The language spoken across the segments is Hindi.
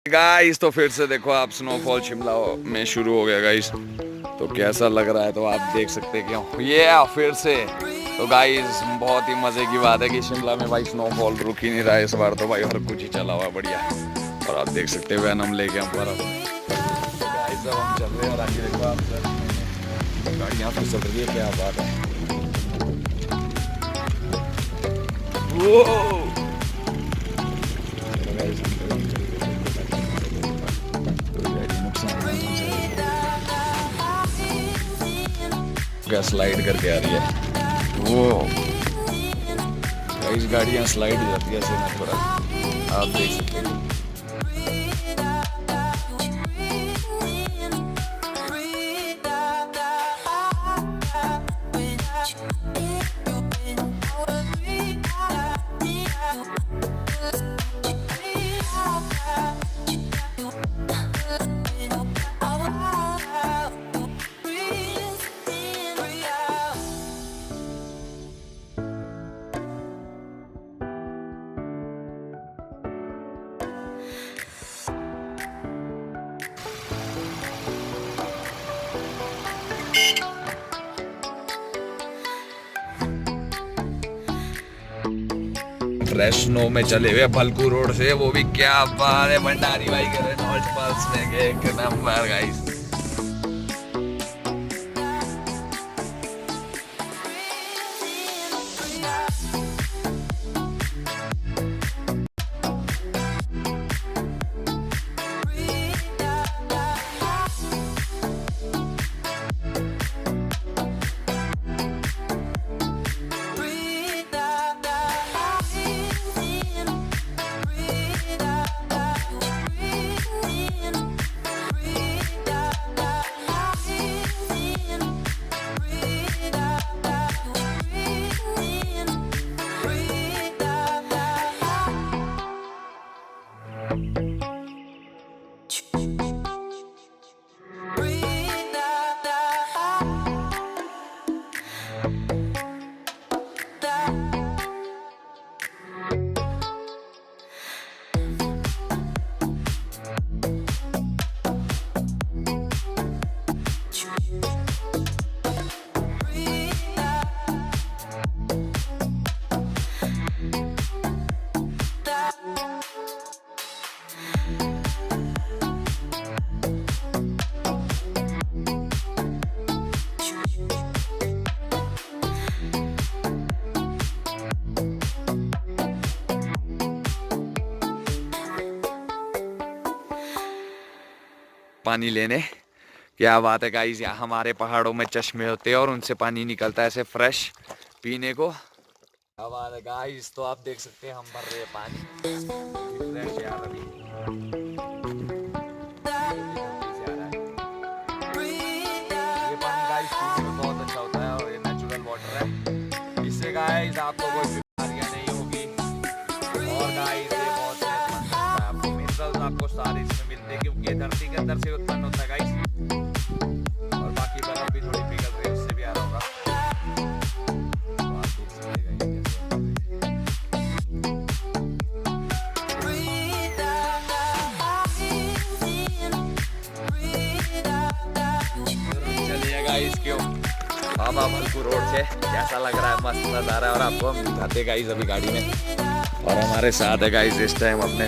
गाइस तो फिर से देखो आप स्नोफॉल शिमला में शुरू हो गया गाइस। तो कैसा लग रहा है तो आप देख सकते हैं कि ये फिर से तो गाइस बहुत ही मज़े की बात है कि शिमला में भाई स्नोफॉल रुक ही नहीं रहा है इस बार। तो भाई हर कुछ ही चला हुआ बढ़िया। और आप देख सकते हैं वेनम लेके हम बर्फ। तो गाइस अब हम चल रहे हैं और आगे देखो आप गाड़ियाँ फिर चल रही है, क्या बात है। वो स्लाइड करके आ रही है वो गाइस, गाड़ियाँ स्लाइड हो जाती है ऐसे में थोड़ा, आप देख सकते हैं। फ्रेश स्नो में चले हुए भलकू रोड से, वो भी क्या बात है। भंडारी भाई के रेनॉल्ट पल्स में एक नंबर गाइस। पानी लेने, क्या बात है गाइस। यहाँ हमारे पहाड़ों में चश्मे होते हैं और उनसे पानी निकलता है ऐसे फ्रेश पीने को। क्या बात है गाइस। तो आप देख सकते हैं हम भर रहे हैं पानी फ्रेश यार। अभी ये पानी गाइस पीने में बहुत अच्छा होता है और ये नेचुरल वाटर है। इससे गाइस आपको कोई बीमारियां नहीं होगी और गाइस ये बहुत सेहतमंद है। आपको मिनरल्स आपको सारे इसमें मिलते हैं क्योंकि ये धरती के अंदर से उत्पन्न होता है गाइस। और बाकी बर्फ भी थोड़ी पिघल रही है, उससे भी आ रहा होगा। तो आप देख सकते हैं चलिए गाइस क्यों बाबा बलखू रोड से कैसा लग रहा है, मस्त नज़ारा आ रहा है। और आपको हम दिखाते गाइस अभी गाड़ी में। और हमारे साथ है गाइस इस टाइम अपने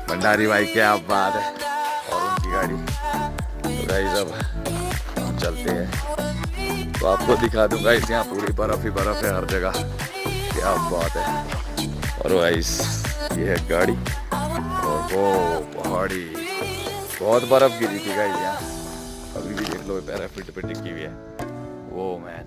भंडारी भाई, क्या बात है, और उनकी गाड़ी। तो गाइस अब हम चलते हैं तो आपको दिखा दूंगा इस यहाँ पूरी बर्फ ही बर्फ है हर जगह, क्या बात है। और गाइस ये है गाड़ी और वो पहाड़ी, बहुत बर्फ गिरी थी गाइस यहाँ। अभी भी देख लो पैराफिट पे टिकी हुई है वो मैन।